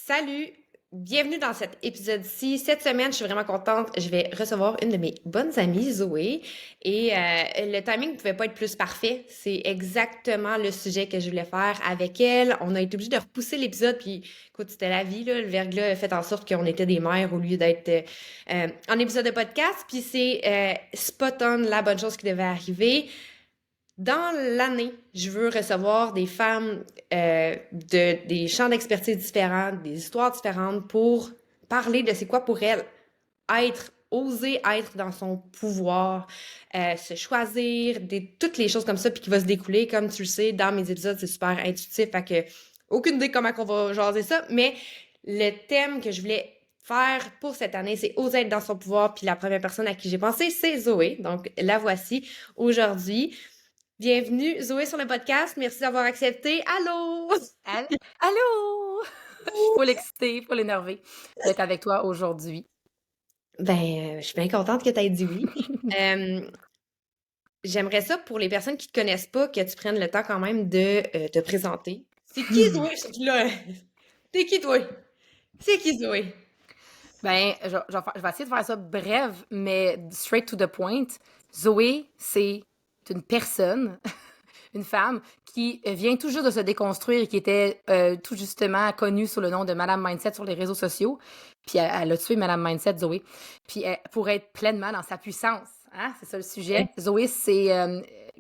Salut! Bienvenue dans cet épisode-ci. Cette semaine, je suis vraiment contente. Je vais recevoir une de mes bonnes amies, Zoé. Et le timing ne pouvait pas être plus parfait. C'est exactement le sujet que je voulais faire avec elle. On a été obligé de repousser l'épisode, puis écoute, c'était la vie, là. Le verglas a fait en sorte qu'on était des mères au lieu d'être en épisode de podcast. Puis c'est spot on la bonne chose qui devait arriver. Dans l'année, je veux recevoir des femmes des champs d'expertise différents, des histoires différentes pour parler de c'est quoi pour elles oser être dans son pouvoir, se choisir, toutes les choses comme ça, puis qui va se découler, comme tu le sais, dans mes épisodes, c'est super intuitif, fait que aucune idée comment qu'on va jaser ça, mais le thème que je voulais faire pour cette année, c'est oser être dans son pouvoir, puis la première personne à qui j'ai pensé, c'est Zoé, donc la voici aujourd'hui. Bienvenue, Zoé, sur le podcast. Merci d'avoir accepté. Allô! Allô! Je suis full excitée, full énervée d'être avec toi aujourd'hui. Ben, je suis bien contente que tu aies dit oui. Euh, J'aimerais ça pour les personnes qui te connaissent pas, que tu prennes le temps quand même de te présenter. C'est qui Zoé? Je suis là. T'es qui toi? C'est qui Zoé? Ben, je vais essayer de faire ça bref, mais straight to the point. Zoé, c'est une personne, une femme, qui vient tout juste de se déconstruire et qui était tout justement connue sous le nom de Madame Mindset sur les réseaux sociaux. Puis elle a tué Madame Mindset, Zoé. Puis pour être pleinement dans sa puissance. Hein? C'est ça le sujet. Zoé, c'est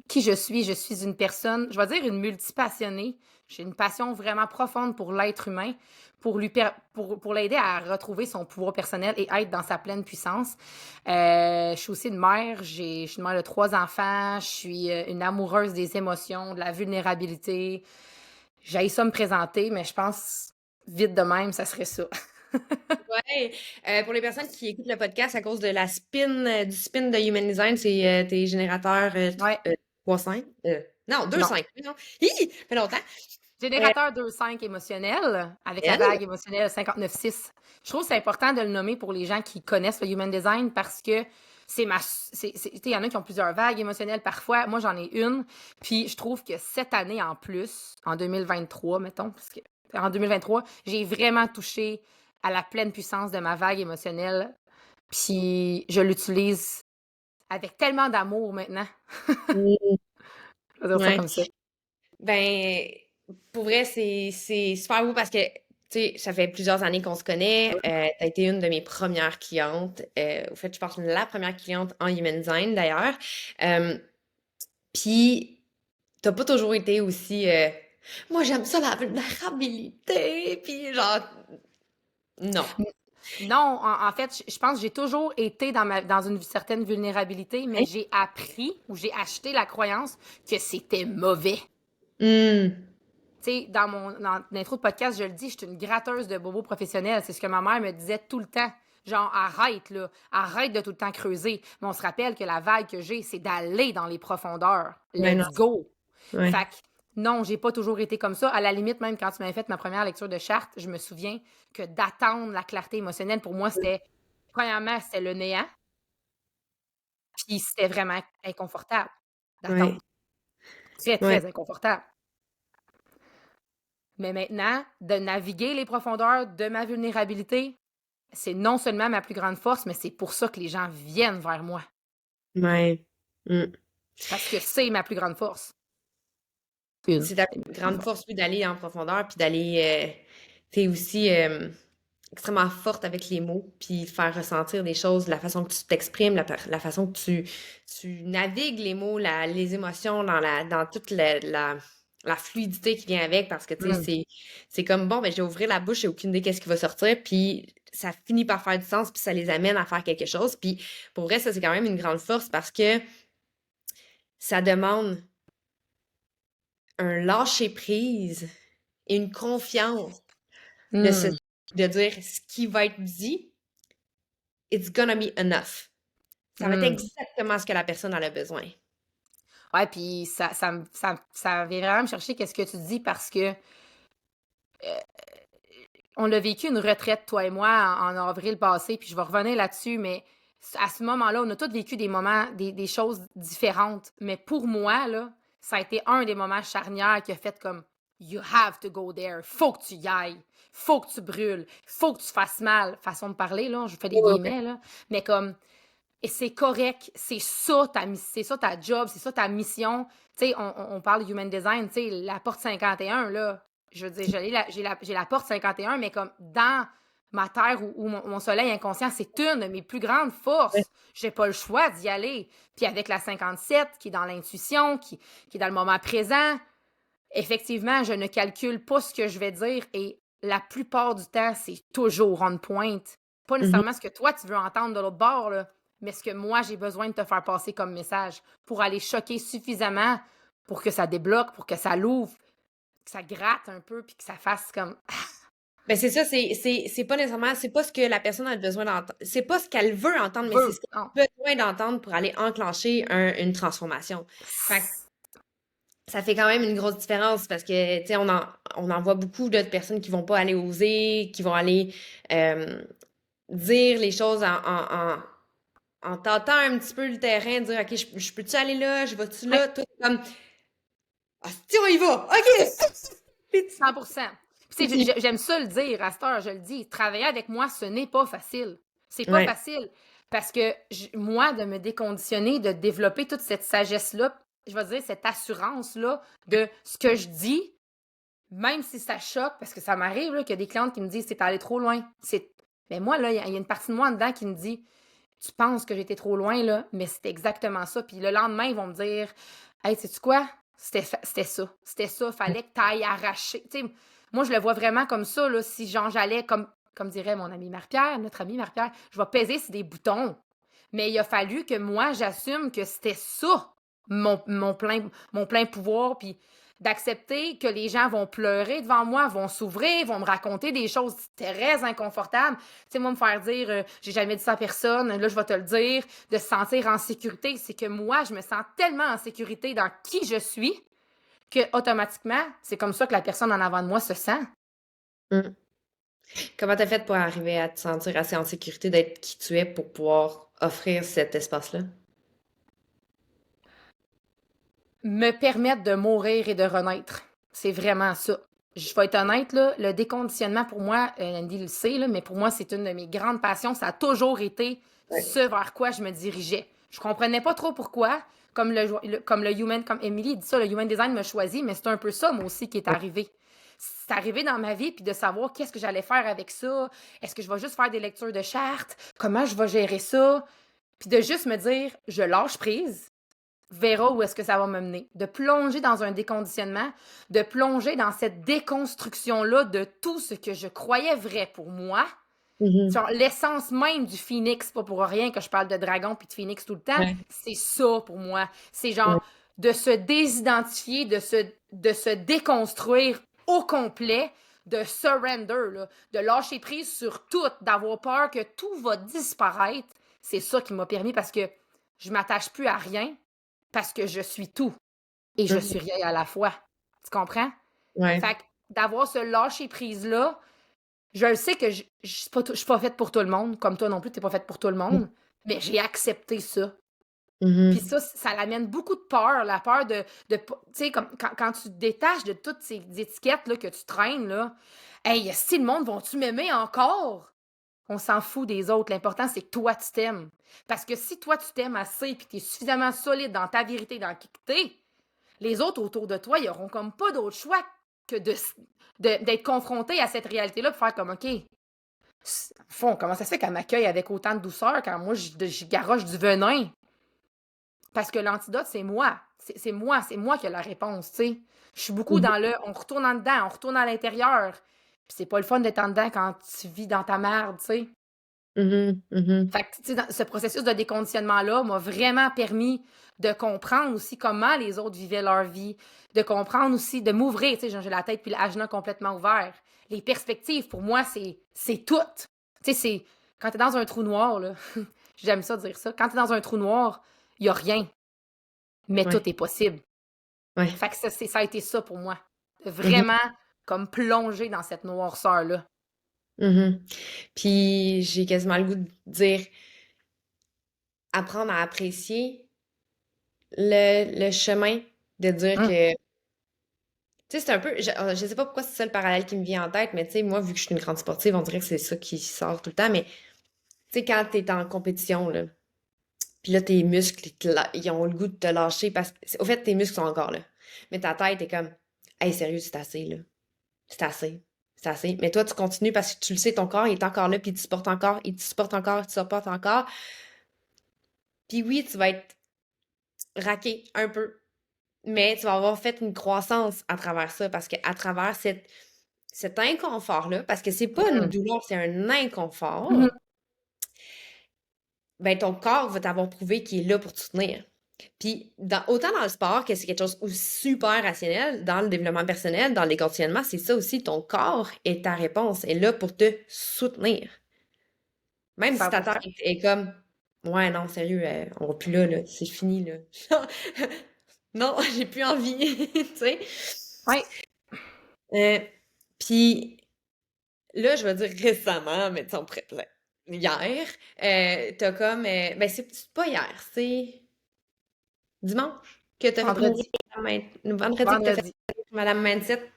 qui je suis. Je suis une personne, je vais dire une multipassionnée. J'ai une passion vraiment profonde pour l'être humain, pour l'aider à retrouver son pouvoir personnel et être dans sa pleine puissance. Je suis aussi une mère. Je suis une mère de 3 enfants. Je suis une amoureuse des émotions, de la vulnérabilité. J'aille ça me présenter, mais je pense vite de même, ça serait ça. Ouais. Pour les personnes qui écoutent le podcast à cause de la du spin de Human Design, c'est tes générateurs Ouais, 3-5. Non, non. 2-5. Non. Hi! Ça fait longtemps. Euh, Générateur 2,5 émotionnel, avec la elle? vague émotionnelle 59,6. Je trouve que c'est important de le nommer pour les gens qui connaissent le Human Design parce que il y en a qui ont plusieurs vagues émotionnelles parfois. Moi, j'en ai une. Puis je trouve que cette année en plus, en 2023, mettons, parce que en 2023, j'ai vraiment touché à la pleine puissance de ma vague émotionnelle. Puis je l'utilise avec tellement d'amour maintenant. Mm. Je vais dire ça Ouais. comme ça. Ben, pour vrai, c'est super beau parce que, tu sais, ça fait plusieurs années qu'on se connaît. T'as été une de mes premières clientes. Au fait, je pense la première cliente en Human Design, d'ailleurs. Euh, Puis, t'as pas toujours été aussi... moi, j'aime ça, la vulnérabilité. Puis, genre, non. Non, en fait, je pense que j'ai toujours été dans une certaine vulnérabilité, mais j'ai appris ou j'ai acheté la croyance que c'était mauvais. Hmm. Tu sais, dans l'intro de podcast, je le dis, je suis une gratteuse de bobos professionnels. C'est ce que ma mère me disait tout le temps. Genre, arrête, là. Arrête de tout le temps creuser. Mais on se rappelle que la vague que j'ai, c'est d'aller dans les profondeurs. Ouais, non. Let's go. Ouais. Fait que, non, j'ai pas toujours été comme ça. À la limite, même quand tu m'avais fait ma première lecture de charte, je me souviens que d'attendre la clarté émotionnelle, pour moi, c'était, premièrement, c'était le néant. Puis c'était vraiment inconfortable Ouais. d'attendre. Très, Ouais. très inconfortable. Mais maintenant, de naviguer les profondeurs de ma vulnérabilité, c'est non seulement ma plus grande force, mais c'est pour ça que les gens viennent vers moi. Ouais. Hmm. Parce que c'est ma plus grande force. Une. C'est ta C'est ma plus grande grande force. force, oui, d'aller en profondeur, puis d'aller... t'es aussi extrêmement forte avec les mots, puis faire ressentir des choses, la façon que tu t'exprimes, la façon que tu navigues les mots, les émotions dans toute la fluidité qui vient avec, parce que, tu sais, Mm. c'est comme, bon, ben, j'ai ouvert la bouche, j'ai aucune idée qu'est-ce qui va sortir, puis ça finit par faire du sens, puis ça les amène à faire quelque chose, puis pour vrai, ça, c'est quand même une grande force, parce que ça demande un lâcher-prise et une confiance de se, Mm. de dire ce qui va être dit, it's gonna be enough. Ça va être Mm. exactement ce que la personne en a besoin. Ouais, puis ça vient vraiment me chercher qu'est-ce que tu dis parce que on a vécu une retraite, toi et moi, en avril passé, puis je vais revenir là-dessus, mais à ce moment-là, on a tous vécu des moments, des choses différentes. Mais pour moi, là, ça a été un des moments charnières qui a fait comme You have to go there. Faut que tu y ailles. Faut que tu brûles. Faut que tu fasses mal. Façon de parler, là, je fais des Ouais, ouais, ouais. guillemets, là. Mais comme, et c'est correct, c'est ça ta job, c'est ça ta mission. Tu sais, on parle de human design, tu sais, la porte 51, là, je veux dire, j'ai la porte 51, mais comme dans ma terre ou mon soleil inconscient, c'est une de mes plus grandes Ouais. forces. J'ai pas le choix d'y aller. Puis avec la 57, qui est dans l'intuition, qui est dans le moment présent, effectivement, je ne calcule pas ce que je vais dire et la plupart du temps, c'est toujours on point. Pas Mhm. nécessairement ce que toi, tu veux entendre de l'autre bord, là, mais ce que moi, j'ai besoin de te faire passer comme message pour aller choquer suffisamment pour que ça débloque, pour que ça l'ouvre, que ça gratte un peu, puis que ça fasse comme... Ben c'est ça, c'est pas nécessairement, c'est pas ce que la personne a besoin d'entendre, c'est pas ce qu'elle veut entendre, mais c'est ce Veut. Non. qu'elle a besoin d'entendre pour aller enclencher une transformation. Fait que ça fait quand même une grosse différence parce que, tu sais, on en voit beaucoup d'autres personnes qui vont pas aller oser, qui vont aller dire les choses en tâtant un petit peu le terrain, dire, OK, je peux-tu aller là, je vais-tu Ouais, là? Toi, t'es comme, ah, si, on y va! OK! Puis 100%. Puis, tu sais, j'aime ça le dire, à cette heure, je le dis. Travailler avec moi, ce n'est pas facile. C'est pas Ouais. facile. Parce que moi, de me déconditionner, de développer toute cette sagesse-là, je vais dire, cette assurance-là de ce que je dis, même si ça choque, parce que ça m'arrive là, qu'il y a des clientes qui me disent, c'est allé trop loin. Mais moi, là, il y a une partie de moi en dedans qui me dit, tu penses que j'étais trop loin, là, mais c'est exactement ça. Puis le lendemain, ils vont me dire, hey, sais-tu quoi? C'était ça. C'était ça. Fallait que tu ailles arracher. Tu sais, moi, je le vois vraiment comme ça, là. Si, genre, j'allais, comme dirait mon ami Marie-Pierre, notre ami Marie-Pierre, je vais peser sur des boutons. Mais il a fallu que moi, j'assume que c'était ça, mon plein pouvoir. Puis d'accepter que les gens vont pleurer devant moi, vont s'ouvrir, vont me raconter des choses très inconfortables. Tu sais, moi, me faire dire, j'ai jamais dit ça à personne, là, je vais te le dire, de se sentir en sécurité, c'est que moi, je me sens tellement en sécurité dans qui je suis que automatiquement, c'est comme ça que la personne en avant de moi se sent. Mm. Comment t'as fait pour arriver à te sentir assez en sécurité d'être qui tu es pour pouvoir offrir cet espace-là? Me permettre de mourir et de renaître. C'est vraiment ça. Je vais être honnête, là, le déconditionnement pour moi, Andy le sait, là, mais pour moi, c'est une de mes grandes passions. Ça a toujours été Ouais. ce vers quoi je me dirigeais. Je comprenais pas trop pourquoi. Comme le human, comme Emily dit ça, le human design me choisit, mais c'est un peu ça, moi aussi, qui est arrivé. C'est arrivé dans ma vie, puis de savoir qu'est-ce que j'allais faire avec ça. Est-ce que je vais juste faire des lectures de chartes? Comment je vais gérer ça? Puis de juste me dire, je lâche prise, verra où est-ce que ça va me mener. De plonger dans un déconditionnement, de plonger dans cette déconstruction-là de tout ce que je croyais vrai pour moi. Mhm. Genre, l'essence même du phoenix, pas pour rien que je parle de dragon puis de phoenix tout le temps, Ouais. c'est ça pour moi. C'est Ouais. genre de se désidentifier, de se déconstruire au complet, de surrender, là, de lâcher prise sur tout, d'avoir peur que tout va disparaître. C'est ça qui m'a permis parce que je m'attache plus à rien, parce que je suis tout et je Mhm. suis rien à la fois. Tu comprends? Ouais. Fait que d'avoir ce lâcher prise-là, je le sais que je suis pas faite pour tout le monde, comme toi non plus, tu n'es pas faite pour tout le monde, mais j'ai accepté ça. Puis Mhm. ça l'amène beaucoup de peur, la peur tu sais, comme quand tu te détaches de toutes ces étiquettes là, que tu traînes, là, hey, si le monde, vont-tu m'aimer encore? On s'en fout des autres. L'important, c'est que toi, tu t'aimes. Parce que si toi, tu t'aimes assez et que tu es suffisamment solide dans ta vérité, dans qui que t'es, les autres autour de toi, ils auront comme pas d'autre choix que d'être confrontés à cette réalité-là pour faire comme, OK, fond, comment ça se fait qu'elle m'accueille avec autant de douceur quand moi, je garoche du venin? Parce que l'antidote, c'est moi. C'est moi qui ai la réponse, tu sais. Je suis beaucoup Mhm. dans on retourne en dedans, on retourne à l'intérieur. Puis c'est pas le fun d'être en dedans quand tu vis dans ta merde, tu sais. Mhm. Mhm. Fait que, tu sais, ce processus de déconditionnement-là m'a vraiment permis de comprendre aussi comment les autres vivaient leur vie, de comprendre aussi, de m'ouvrir, tu sais, j'ai la tête puis l'agenda complètement ouvert. Les perspectives, pour moi, c'est tout. Tu sais, c'est, quand t'es dans un trou noir, là, j'aime ça dire ça, quand t'es dans un trou noir, il y a rien, mais Ouais. tout est possible. Ouais. Fait que ça a été ça pour moi, de Mhm. vraiment comme plonger dans cette noirceur-là. Mhm. Puis j'ai quasiment le goût de dire apprendre à apprécier le chemin, de dire Hum, que Tu sais, c'est un peu, je sais pas pourquoi c'est ça le parallèle qui me vient en tête, mais tu sais, moi, vu que je suis une grande sportive, on dirait que c'est ça qui sort tout le temps, mais tu sais, quand t'es en compétition, là, puis là, tes muscles, ils ont le goût de te lâcher parce que, au fait, tes muscles sont encore là. Mais ta tête est comme, hey, sérieux, c'est assez, là. C'est assez. C'est assez. Mais toi, tu continues parce que tu le sais, ton corps il est encore là, puis il te supporte encore, il te supporte encore, il te supporte encore. Puis oui, tu vas être raqué un peu, mais tu vas avoir fait une croissance à travers ça, parce qu'à travers cet inconfort-là, parce que c'est pas une Mm. douleur, c'est un Mhm. inconfort, ben ton corps va t'avoir prouvé qu'il est là pour te soutenir. Puis, autant dans le sport que c'est quelque chose de super rationnel, dans le développement personnel, dans les conditionnements, c'est ça aussi, ton corps est ta réponse, est là pour te soutenir. Même si ta tête 100%. est comme, ouais, non, sérieux, on va plus là, c'est fini, là. Non, j'ai plus envie, tu sais. Ouais. Euh, Puis là, je vais dire récemment, mais tu sais, hier, t'as comme, ben c'est pas hier, c'est dimanche que t'as fait mourir Vendredi. vendredi que t'as fait Vendredi. mourir Madame Mindset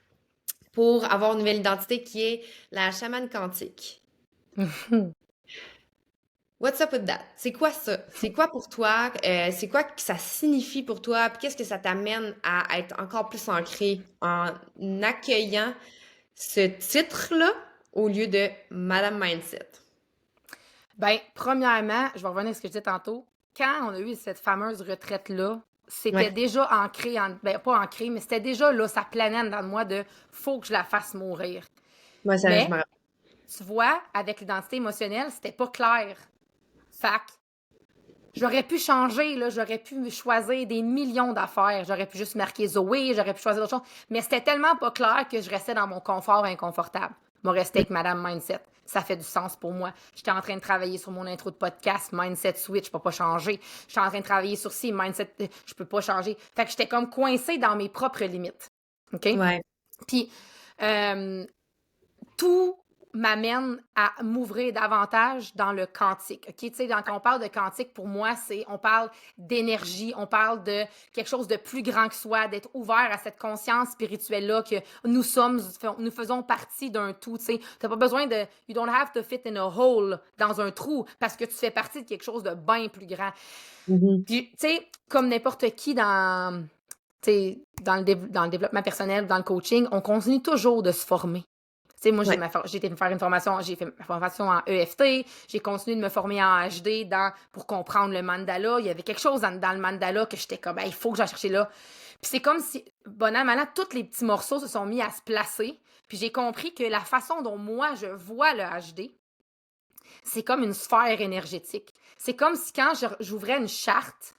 pour avoir une nouvelle identité qui est la chamane quantique. Mhm. What's up with that? C'est quoi ça? C'est quoi pour toi? C'est quoi que ça signifie pour toi? Puis qu'est-ce que ça t'amène à être encore plus ancré en accueillant ce titre-là au lieu de Madame Mindset? Ben, premièrement, je vais revenir à ce que je disais tantôt. Quand on a eu cette fameuse retraite-là, c'était Ouais. déjà ancré, ben pas ancré, mais c'était déjà là, ça planait dans moi de faut que je la fasse mourir. Moi, ça, je Mais, me rappelle. tu vois, avec l'identité émotionnelle, c'était pas clair. Fac, j'aurais pu changer, là, j'aurais pu choisir des millions d'affaires. J'aurais pu juste marquer Zoé, j'aurais pu choisir d'autres choses. Mais c'était tellement pas clair que je restais dans mon confort inconfortable. Je vais rester avec Madame Mindset. Ça fait du sens pour moi. J'étais en train de travailler sur mon intro de podcast, Mindset Switch, je peux pas changer. J'étais en train de travailler sur ci, Mindset, je peux pas changer. Fait que j'étais comme coincée dans mes propres limites. OK? Ouais. Puis, euh, tout m'amène à m'ouvrir davantage dans le quantique. OK? Tu sais, quand on parle de quantique, pour moi, on parle d'énergie, on parle de quelque chose de plus grand que soi, d'être ouvert à cette conscience spirituelle-là, que nous faisons partie d'un tout. Tu sais, t'as pas besoin de, you don't have to fit in a hole, dans un trou, parce que tu fais partie de quelque chose de bien plus grand. Mhm. Puis, tu sais, comme n'importe qui dans le développement personnel, dans le coaching, on continue toujours de se former. Tu sais, moi, Ouais. j'ai été me faire une formation, j'ai fait ma formation en EFT, j'ai continué de me former en HD pour comprendre le mandala. Il y avait quelque chose dans le mandala que j'étais comme, il faut que j'aille chercher là. Puis c'est comme si, bon an, mal an, tous les petits morceaux se sont mis à se placer. Puis j'ai compris que la façon dont moi, je vois le HD, c'est comme une sphère énergétique. C'est comme si quand j'ouvrais une charte,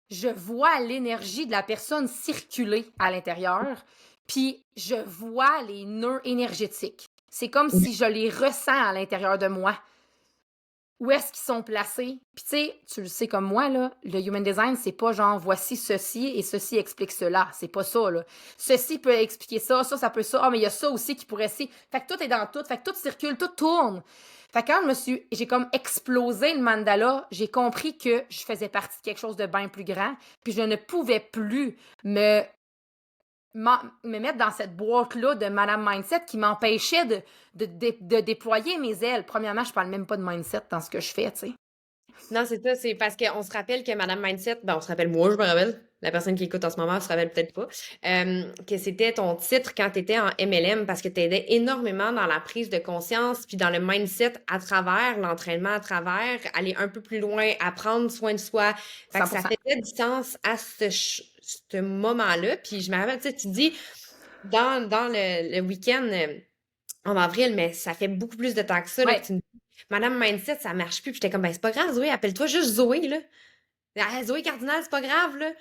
je vois l'énergie de la personne circuler à l'intérieur, puis je vois les nœuds énergétiques. C'est comme si je les ressens à l'intérieur de moi. Où est-ce qu'ils sont placés? Puis tu sais, tu le sais comme moi, là, le human design, c'est pas genre voici ceci et ceci explique cela. C'est pas ça, là. Ceci peut expliquer ça, ça peut ça. Ah, mais il y a ça aussi qui pourrait si. Fait que tout est dans tout. Fait que tout circule, tout tourne. Fait que quand j'ai comme explosé le mandala, j'ai compris que je faisais partie de quelque chose de bien plus grand. Puis je ne pouvais plus me mettre dans cette boîte-là de Madame Mindset qui m'empêchait de déployer mes ailes. Premièrement, je parle même pas de mindset dans ce que je fais, tu sais. Non, c'est ça, c'est parce qu'on se rappelle que Madame Mindset, ben on se rappelle, moi je me rappelle, la personne qui écoute en ce moment se rappelle peut-être pas, que c'était ton titre quand tu étais en MLM parce que tu aidais énormément dans la prise de conscience puis dans le mindset à travers l'entraînement, à travers aller un peu plus loin, à prendre soin de soi. Fait que ça 100%. faisait du sens à ce moment-là. Puis je me rappelle, tu sais, tu dis dans le week-end en avril, mais ça fait beaucoup plus de temps que ça, là, que Ouais. tu me dis, Madame Mindset, ça marche plus. Puis j'étais comme, ben, c'est pas grave, Zoé, appelle-toi juste Zoé, là. Ah, Zoé Cardinal, c'est pas grave, là.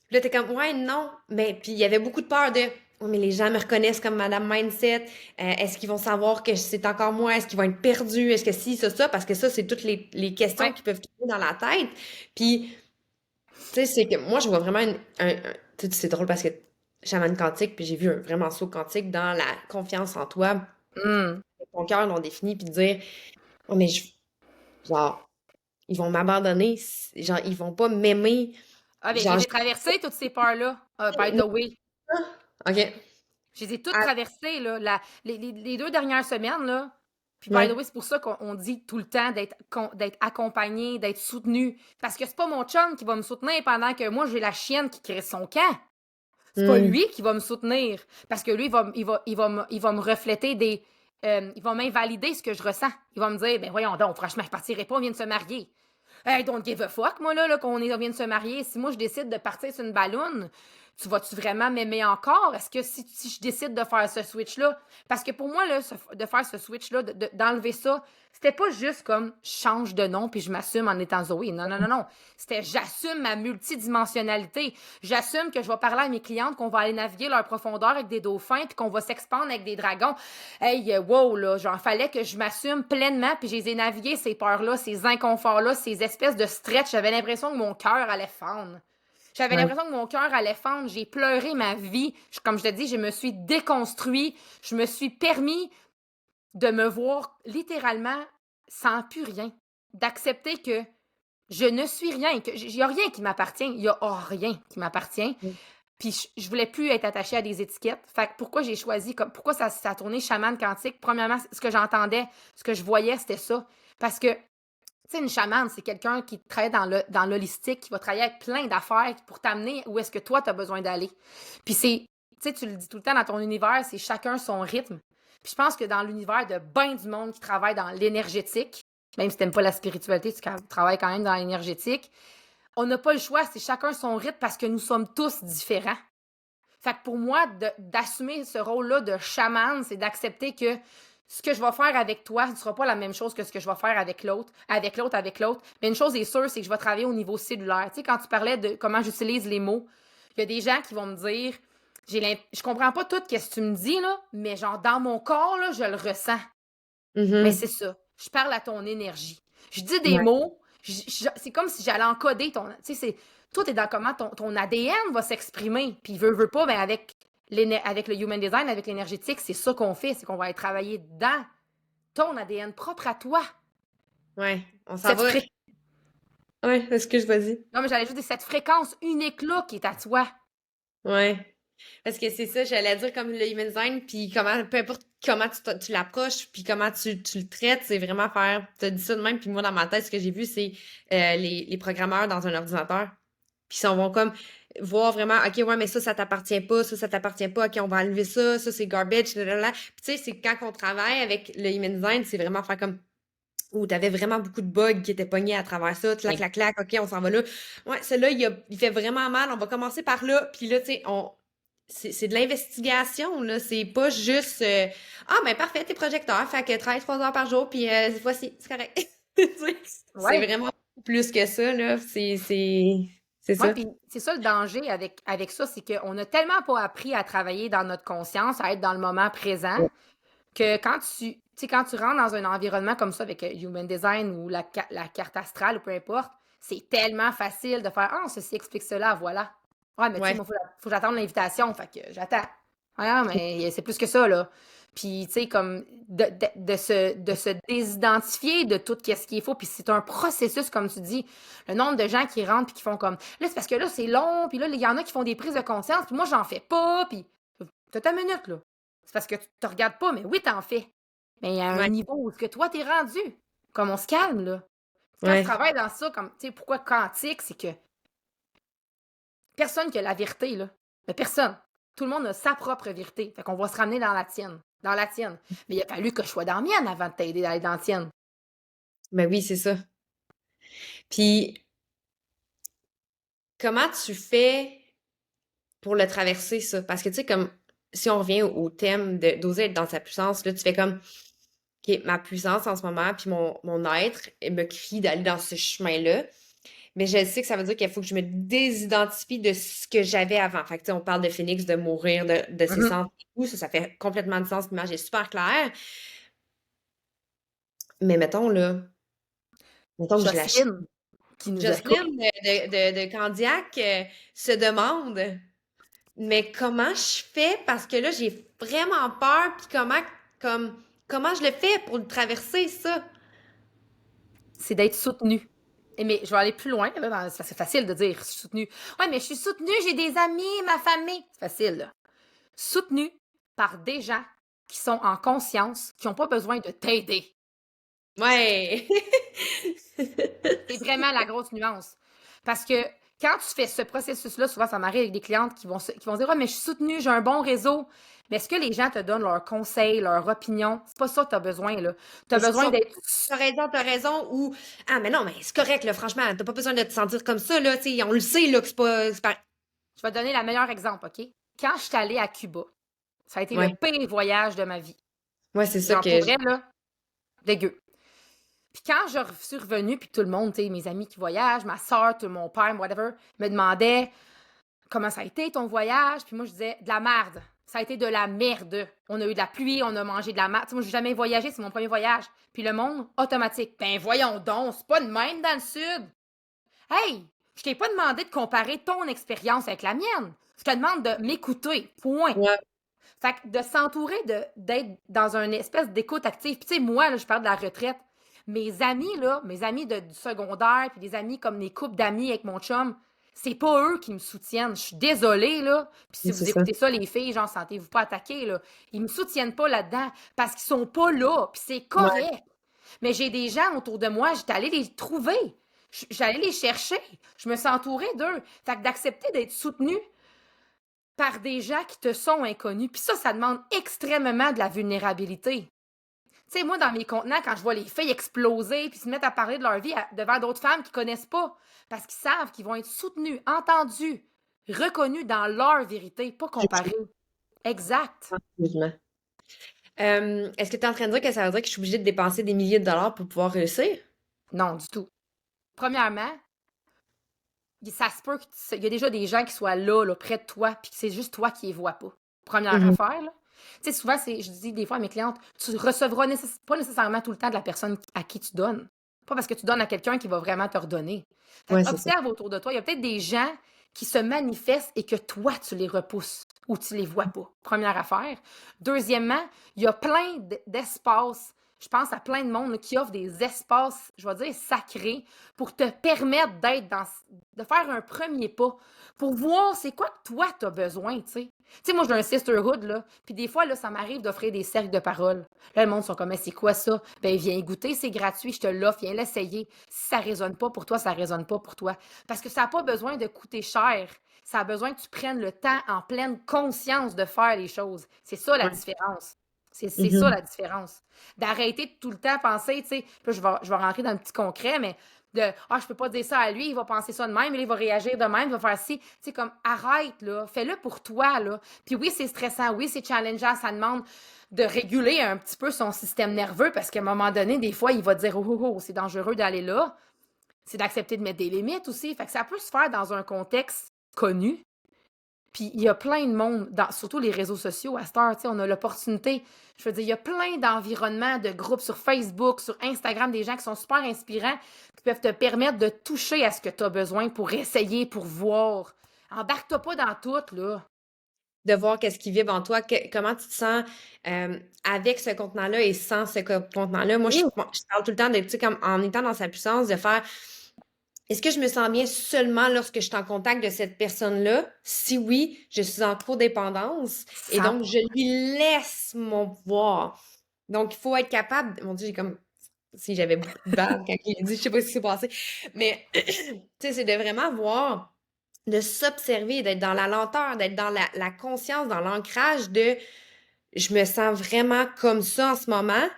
Puis là, t'es comme, ouais, non. Mais, puis il y avait beaucoup de peur de, oh, mais les gens me reconnaissent comme Madame Mindset. Est-ce qu'ils vont savoir que c'est encore moi? Est-ce qu'ils vont être perdus? Est-ce que si, ça? Parce que ça, c'est toutes les questions Ouais. qui peuvent tourner dans la tête. Puis, tu sais, c'est que moi, je vois vraiment tu sais, c'est drôle parce que chaman quantique, puis j'ai vu un vraiment saut quantique dans la confiance en toi, Mm. ton cœur l'ont défini, puis de dire, oh, mais genre, ils vont m'abandonner, genre, ils vont pas m'aimer, Ah, ben, je genre, les ai traversées, toutes ces peurs-là, by the way. OK. Je les ai toutes Ah, traversées, là. Les 2 dernières semaines, là. Puis, by the ouais. way, c'est pour ça qu'on dit tout le temps d'être accompagné, d'être soutenu. Parce que c'est pas mon chum qui va me soutenir pendant que moi, j'ai la chienne qui crée son camp. C'est pas Hmm. lui qui va me soutenir. Parce que lui, il va me refléter des. Il va m'invalider ce que je ressens. Il va me dire, ben voyons donc, franchement, je partirai pas, on vient de se marier. Hey, don't give a fuck, moi, là qu'on vient de se marier. Si moi, je décide de partir sur une balloune, tu vas-tu vraiment m'aimer encore? Est-ce que si je décide de faire ce switch-là? Parce que pour moi, là, de faire ce switch-là, d'enlever ça, c'était pas juste comme je change de nom puis je m'assume en étant Zoé. Non, non, non, non. C'était j'assume ma multidimensionnalité. J'assume que je vais parler à mes clientes qu'on va aller naviguer leur profondeur avec des dauphins puis qu'on va s'expandre avec des dragons. Hey, wow, là, genre, fallait que je m'assume pleinement puis je les ai navigués, ces peurs-là, ces inconforts-là, ces espèces de stretch. J'avais l'impression que mon cœur allait fendre. J'avais Ouais. l'impression que mon cœur allait fendre. J'ai pleuré ma vie. Comme je te dis, je me suis déconstruit. Je me suis permis de me voir littéralement sans plus rien. D'accepter que je ne suis rien, que il n'y a rien qui m'appartient. Il n'y a rien qui m'appartient. Puis je voulais plus être attachée à des étiquettes. Fait que pourquoi j'ai choisi, pourquoi ça a tourné chamane quantique? Premièrement, ce que j'entendais, ce que je voyais, c'était ça. Parce que tu sais, une chamane, c'est quelqu'un qui travaille dans l'holistique, qui va travailler avec plein d'affaires pour t'amener où est-ce que toi, tu as besoin d'aller. Puis tu sais, tu le dis tout le temps dans ton univers, c'est chacun son rythme. Puis je pense que dans l'univers de bien du monde qui travaille dans l'énergétique, même si t'aimes pas la spiritualité, tu travailles quand même dans l'énergétique, on n'a pas le choix, c'est chacun son rythme parce que nous sommes tous différents. Fait que pour moi, d'assumer ce rôle-là de chaman, c'est d'accepter que ce que je vais faire avec toi ne sera pas la même chose que ce que je vais faire avec l'autre, avec l'autre, avec l'autre. Mais une chose est sûre, c'est que je vais travailler au niveau cellulaire. Tu sais, quand tu parlais de comment j'utilise les mots, il y a des gens qui vont me dire, je comprends pas tout ce que tu me dis, là, mais genre dans mon corps, là, je le ressens. Mais c'est Mhm. ça. Je parle à ton énergie. Je dis des Ouais. mots, c'est comme si j'allais encoder ton. Tu sais, toi, t'es dans comment ton ADN va s'exprimer. Puis, veut pas, ben avec le human design, avec l'énergétique, c'est ça qu'on fait, c'est qu'on va aller travailler dans ton ADN propre à toi. Ouais. On s'en Cette va. fré... Ouais, est-ce que je vas-y? Non, mais j'allais juste dire cette fréquence unique-là qui est à toi. Ouais. Parce que c'est ça, j'allais dire comme le human design, puis comment, peu importe comment tu l'approches, puis comment tu le traites, c'est vraiment faire, t'as dit ça de même, puis moi dans ma tête, ce que j'ai vu, c'est les programmeurs dans un ordinateur, puis ils vont comme voir vraiment, ok, ouais, mais ça t'appartient pas, ça t'appartient pas, ok, on va enlever ça c'est garbage, là. Puis tu sais, c'est quand on travaille avec le human design, c'est vraiment faire comme, où t'avais vraiment beaucoup de bugs qui étaient pognés à travers ça, clac, Oui. clac, clac, ok, on s'en va là. Ouais, celui-là, il fait vraiment mal, on va commencer par là, puis là, tu sais, c'est de l'investigation, là. C'est pas juste ah, ben parfait, t'es projecteur, fait que travaille 3 heures par jour, puis voici, c'est correct. Tu sais, c'est Ouais. vraiment plus que ça, là. C'est Ouais, ça. puis c'est ça le danger avec ça, c'est qu'on a tellement pas appris à travailler dans notre conscience, à être dans le moment présent, que quand tu rentres dans un environnement comme ça avec Human Design ou la carte astrale ou peu importe, c'est tellement facile de faire ah, ceci explique cela, voilà. Ouais, mais tu sais, Ouais. moi, faut que j'attende l'invitation, fait que j'attends. Ouais, mais c'est plus que ça, là. Puis, tu sais, comme de se désidentifier de tout ce qui est faux. Puis c'est un processus, comme tu dis. Le nombre de gens qui rentrent puis qui font comme là, c'est parce que là, c'est long, puis là, il y en a qui font des prises de conscience, puis moi, j'en fais pas, puis t'as ta minute, là. C'est parce que tu te regardes pas, mais oui, t'en fais. Mais à un Ouais. niveau où ce que toi, t'es rendu. Comme on se calme, là. Quand tu Ouais. travailles dans ça, comme, tu sais, pourquoi quantique, c'est que personne qui a la vérité, là. Mais personne. Tout le monde a sa propre vérité. Fait qu'on va se ramener dans la tienne. Dans la tienne. Mais il a fallu que je sois dans la mienne avant de t'aider d'aller dans la tienne. Ben oui, c'est ça. Puis comment tu fais pour le traverser, ça? Parce que tu sais, comme si on revient au thème de d'oser être dans sa puissance, là, tu fais comme OK, ma puissance en ce moment, puis mon être me crie d'aller dans ce chemin-là. Mais je sais que ça veut dire qu'il faut que je me désidentifie de ce que j'avais avant. Fait que, tu sais, on parle de Phoenix, de mourir, de ses Mhm. centres et tout. Ça fait complètement de sens. L'image est super claire. Mais mettons que je la chie. Jocelyne, qui nous écoute. Jocelyne de Candiac se demande, mais comment je fais? Parce que là, j'ai vraiment peur. Puis comment je le fais pour le traverser, ça? C'est d'être soutenue. Mais je vais aller plus loin, là, c'est facile de dire, je suis soutenue. Ouais, mais je suis soutenue, j'ai des amis, ma famille. C'est facile, là. Soutenue, par des gens qui sont en conscience, qui n'ont pas besoin de t'aider. Ouais! C'est vraiment la grosse nuance. Parce que quand tu fais ce processus-là, souvent, ça m'arrive avec des clientes qui vont dire « Ah, mais je suis soutenue, j'ai un bon réseau. » Mais est-ce que les gens te donnent leurs conseils, leurs opinions? C'est pas ça que tu as besoin, là. Tu as Mais c'est besoin ça. d'être... T'as raison, ou ah, mais non, mais c'est correct, là, franchement, t'as pas besoin de te sentir comme ça, là, tu sais, on le sait, là, que c'est pas. Je vais te donner le meilleur exemple, OK? Quand je suis allée à Cuba, ça a été le Ouais, pire voyage de ma vie. ouais, c'est ça Genre, que. pour vrai, là, dégueu. Puis quand je suis revenue, puis tout le monde, tu sais, mes amis qui voyagent, ma soeur, tout mon père, whatever, me demandait comment ça a été ton voyage. Puis moi, je disais, de la merde. Ça a été de la merde. On a eu de la pluie, on a mangé de la merde. Tu sais, moi, j'ai jamais voyagé, c'est mon premier voyage. Puis le monde, automatique. Ben voyons donc, c'est pas de même dans le Sud. Hey, je t'ai pas demandé de comparer ton expérience avec la mienne. Je te demande de m'écouter. Point. Ouais, Fait que de s'entourer d'être dans une espèce d'écoute active. Puis tu sais, moi, là, je parle de la retraite. Mes amis, là, mes amis du secondaire, puis des amis comme les couples d'amis avec mon chum, c'est pas eux qui me soutiennent. Je suis désolée, là. Puis si c'est vous ça. écoutez ça, les filles, genre, sentez-vous pas attaquées, là. Ils me soutiennent pas là-dedans parce qu'ils sont pas là. Puis c'est Ouais, correct. Mais j'ai des gens autour de moi, j'étais allée les trouver. J'allais les chercher. Je me suis entourée d'eux. Fait que d'accepter d'être soutenue par des gens qui te sont inconnus. Puis ça demande extrêmement de la vulnérabilité. Tu sais, moi, dans mes contenants, quand je vois les filles exploser puis se mettre à parler de leur vie devant d'autres femmes qu'ils connaissent pas, parce qu'ils savent qu'ils vont être soutenus, entendus, reconnus dans leur vérité, pas comparés. Exact. absolument. Est-ce que tu es en train de dire que ça veut dire que je suis obligée de dépenser des milliers de dollars pour pouvoir réussir? Non, du tout. Premièrement, ça se peut qu'il y a déjà des gens qui soient là, près de toi, puis que c'est juste toi qui les vois pas. Première Mhm. affaire, là. Tu sais, souvent, je dis des fois à mes clientes, tu recevras pas nécessairement tout le temps de la personne à qui tu donnes. Pas parce que tu donnes à quelqu'un qui va vraiment te redonner. Fait Ouais, que c'est ça. observe autour de toi. Il y a peut-être des gens qui se manifestent et que toi, tu les repousses ou tu les vois pas. Première affaire. Deuxièmement, il y a plein d'espaces. Je pense à plein de monde là, qui offre des espaces, je vais dire, sacrés pour te permettre de faire un premier pas, pour voir c'est quoi que toi, tu as besoin, tu sais. Tu sais, moi, j'ai un sisterhood, là, puis des fois, là, ça m'arrive d'offrir des cercles de parole. Là, le monde sont comme, mais c'est quoi ça? Ben, viens goûter, c'est gratuit, je te l'offre, viens l'essayer. Si ça résonne pas pour toi, ça résonne pas pour toi. Parce que ça n'a pas besoin de coûter cher. Ça a besoin que tu prennes le temps en pleine conscience de faire les choses. C'est ça la Ouais. différence. C'est ça Mhm. la différence. D'arrêter de tout le temps penser, tu sais, puis là, je vais rentrer dans le petit concret, mais je peux pas dire ça à lui, il va penser ça de même, il va réagir de même, il va faire ci. Tu sais, comme, arrête, là, fais-le pour toi, là. Puis oui, c'est stressant, oui, c'est challengeant, ça demande de réguler un petit peu son système nerveux parce qu'à un moment donné, des fois, il va dire, oh, oh, oh, c'est dangereux d'aller là. C'est d'accepter de mettre des limites aussi. Fait que ça peut se faire dans un contexte connu. Puis il y a plein de monde, surtout les réseaux sociaux, à cette heure, tu sais, on a l'opportunité. Je veux dire, il y a plein d'environnements, de groupes sur Facebook, sur Instagram, des gens qui sont super inspirants, qui peuvent te permettre de toucher à ce que tu as besoin pour essayer, pour voir. Embarque-toi pas dans tout, là. De voir qu'est-ce qui vibre en toi, comment tu te sens avec ce contenant-là et sans ce contenant-là. Moi, Oui. je parle tout le temps de, tu sais, comme en étant dans sa puissance, de faire est-ce que je me sens bien seulement lorsque je suis en contact de cette personne-là? Si oui, je suis en codépendance et donc je 100%. lui laisse mon pouvoir. Donc, il faut être capable. Mon Dieu, j'ai comme si j'avais beaucoup de bagues quand il a dit, je sais pas ce qui s'est passé. Mais, tu sais, c'est de vraiment voir, de s'observer, d'être dans la lenteur, d'être dans la conscience, dans l'ancrage de je me sens vraiment comme ça en ce moment.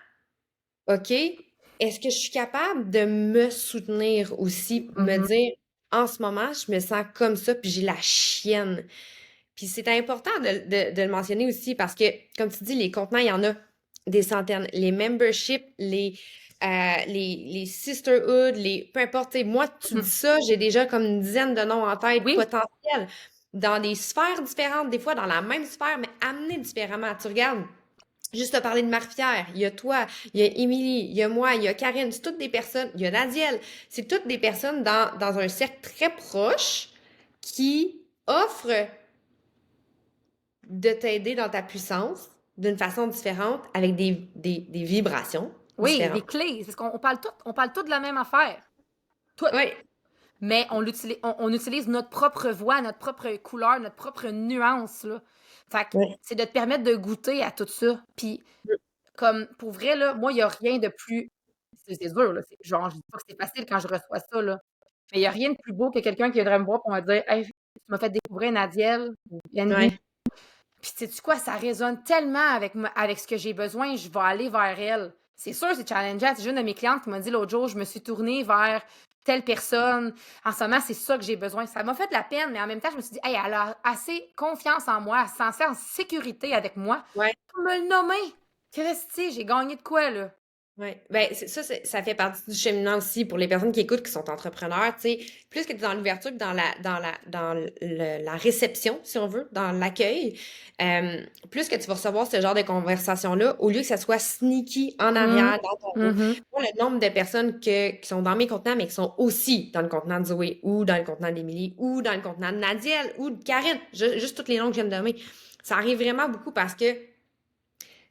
OK? Est-ce que je suis capable de me soutenir aussi, me Mhm. dire en ce moment, je me sens comme ça, puis j'ai la chienne. Puis c'est important de le mentionner aussi parce que, comme tu dis, les contenants, il y en a des centaines. Les memberships, les sisterhoods, peu importe. Moi, tu dis Mhm. ça, j'ai déjà comme une dizaine de noms en tête Oui. potentiels dans des sphères différentes, des fois dans la même sphère, mais amenés différemment. Tu regardes. Juste te parler de Marie-Pierre, il y a toi, il y a Émilie, il y a moi, il y a Karine, c'est toutes des personnes, il y a Nadiel, c'est toutes des personnes dans un cercle très proche qui offrent de t'aider dans ta puissance d'une façon différente, avec des vibrations Oui, des différentes. clés. C'est ce on parle tout de la même affaire. Tout. Oui, Mais on utilise notre propre voix, notre propre couleur, notre propre nuance, là. Fait que Ouais. c'est de te permettre de goûter à tout ça. Puis, comme, pour vrai, là, moi, il y a rien de plus c'est dur, là, genre, je dis pas que c'est facile quand je reçois ça, là, mais il y a rien de plus beau que quelqu'un qui viendrait me voir pour me dire: «Hey, tu m'as fait découvrir Nadiel ou Yandy». Ouais. Puis sais-tu quoi? Ça résonne tellement avec ce que j'ai besoin, je vais aller vers elle. C'est sûr, c'est challengeant. C'est une de mes clientes qui m'a dit l'autre jour, je me suis tournée vers telle personne. En ce moment, c'est ça que j'ai besoin. Ça m'a fait de la peine, mais en même temps, je me suis dit, hey, elle a assez confiance en moi, elle se sent en sécurité avec moi Ouais. pour me le nommer. Christy, j'ai gagné de quoi, là? Oui, ben ça fait partie du cheminement aussi pour les personnes qui écoutent, qui sont entrepreneurs, tu sais, plus que tu es dans l'ouverture que dans la réception, si on veut, dans l'accueil, plus que tu vas recevoir ce genre de conversation-là, au lieu que ça soit sneaky en Mhm. arrière, dans ton dos. Mhm. Moi, le nombre de personnes qui sont dans mes contenants, mais qui sont aussi dans le contenant de Zoé, ou dans le contenant d'Émilie, ou dans le contenant de Nadiel, ou de Karine, juste toutes les noms que je viens de nommer, ça arrive vraiment beaucoup parce que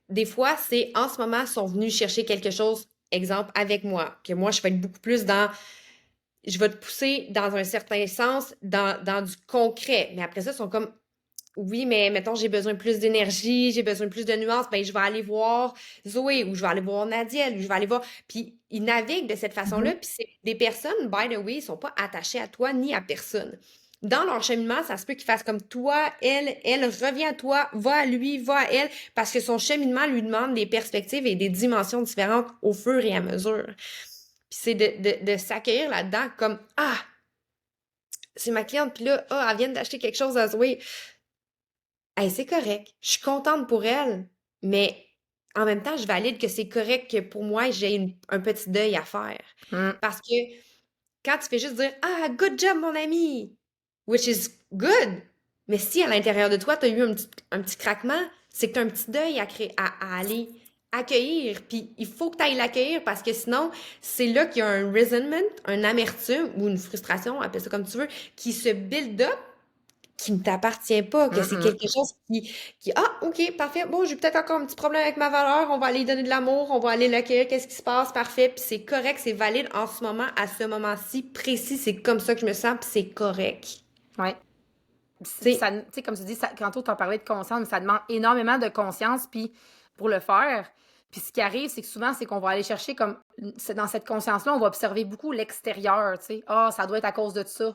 des fois, c'est en ce moment, ils sont venus chercher quelque chose, exemple, avec moi, que moi, je vais être beaucoup plus je vais te pousser dans un certain sens, dans du concret. Mais après ça, ils sont comme, oui, mais mettons, j'ai besoin de plus d'énergie, j'ai besoin de plus de nuances, ben, je vais aller voir Zoé ou je vais aller voir Nadiel ou je vais aller voir. Puis, ils naviguent de cette façon-là. Mhm. Puis, c'est des personnes, by the way, ils sont pas attachés à toi ni à personne. Dans leur cheminement, ça se peut qu'ils fassent comme toi, elle revient à toi, va à lui, va à elle, parce que son cheminement lui demande des perspectives et des dimensions différentes au fur et à mesure. Puis c'est de s'accueillir là-dedans comme, ah, c'est ma cliente, puis là, ah, elle vient d'acheter quelque chose à Zoé. Hey, c'est correct. Je suis contente pour elle, mais en même temps, je valide que c'est correct que pour moi, j'ai un petit deuil à faire. Mhm. Parce que quand tu fais juste dire ah, good job, mon ami, which is good, mais si à l'intérieur de toi, tu as eu un petit craquement, c'est que tu as un petit deuil à aller accueillir. Puis il faut que tu ailles l'accueillir parce que sinon, c'est là qu'il y a un resentment, un amertume ou une frustration, appelle ça comme tu veux, qui se build up qui ne t'appartient pas, que c'est Mhm. quelque chose ah, OK, parfait, bon, j'ai peut-être encore un petit problème avec ma valeur, on va aller lui donner de l'amour, on va aller l'accueillir, qu'est-ce qui se passe, parfait, puis c'est correct, c'est valide en ce moment, à ce moment-ci précis, c'est comme ça que je me sens, puis c'est correct. Ouais. Tu Puis sais, ça, tu sais, comme tu dis, quand tu en parlais de conscience, mais ça demande énormément de conscience, puis pour le faire. Puis ce qui arrive, c'est que souvent, c'est qu'on va aller chercher comme, c'est dans cette conscience-là, on va observer beaucoup l'extérieur, tu sais. Ah, ça doit être à cause de ça.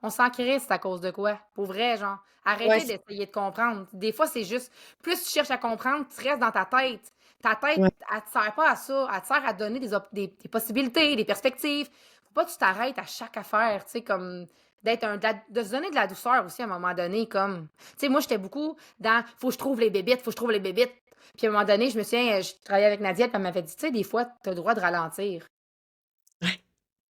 On s'en crée, c'est à cause de quoi? Pour vrai, genre. ouais, Arrêtez d'essayer de comprendre. Des fois, c'est juste, plus tu cherches à comprendre, tu restes dans ta tête. Ta tête, ouais, elle te sert pas à ça. Elle te sert à donner des possibilités, des perspectives. Faut pas que tu t'arrêtes à chaque affaire, tu sais, comme de se donner de la douceur aussi à un moment donné, comme, tu sais, moi, j'étais beaucoup dans, faut que je trouve les bébites, faut que je trouve les bébites. Puis à un moment donné, je me souviens, je travaillais avec Nadia, puis elle m'avait dit, tu sais, des fois, tu as le droit de ralentir.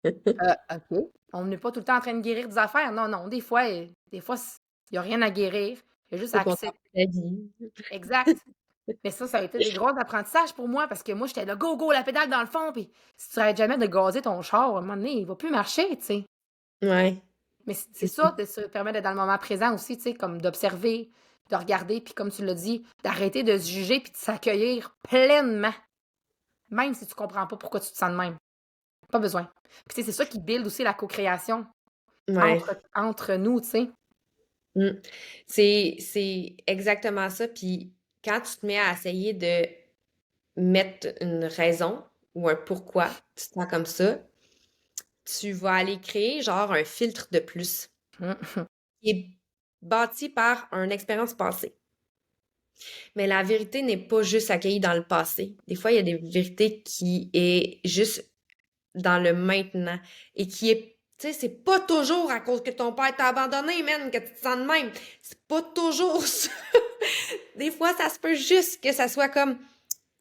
OK. On n'est pas tout le temps en train de guérir des affaires. Non, non, des fois, il n'y a rien à guérir. Il y a juste à faut contempler accepter. la vie. Exact. Mais ça a été des gros apprentissages pour moi parce que moi, j'étais là, go, go, la pédale dans le fond. Puis si tu n'arrêtes jamais de gazer ton char, à un moment donné, il va plus marcher, tu sais. Ouais, Mais c'est c'est ça. ça, de se permettre d'être dans le moment présent aussi, tu sais, comme d'observer, de regarder, puis comme tu l'as dit, d'arrêter de se juger puis de s'accueillir pleinement, même si tu comprends pas pourquoi tu te sens de même. Pas besoin. Puis tu sais, c'est ça qui build aussi la co-création Ouais. entre nous, tu sais. Mm. C'est exactement ça. Puis quand tu te mets à essayer de mettre une raison ou un pourquoi tu te sens comme ça, tu vas aller créer genre un filtre de plus Mhm. qui est bâti par une expérience passée. Mais la vérité n'est pas juste accueillie dans le passé. Des fois, il y a des vérités qui est juste dans le maintenant et qui est, tu sais, c'est pas toujours à cause que ton père t'a abandonné, man, que tu te sens de même. C'est pas toujours ça. Des fois, ça se peut juste que ça soit comme,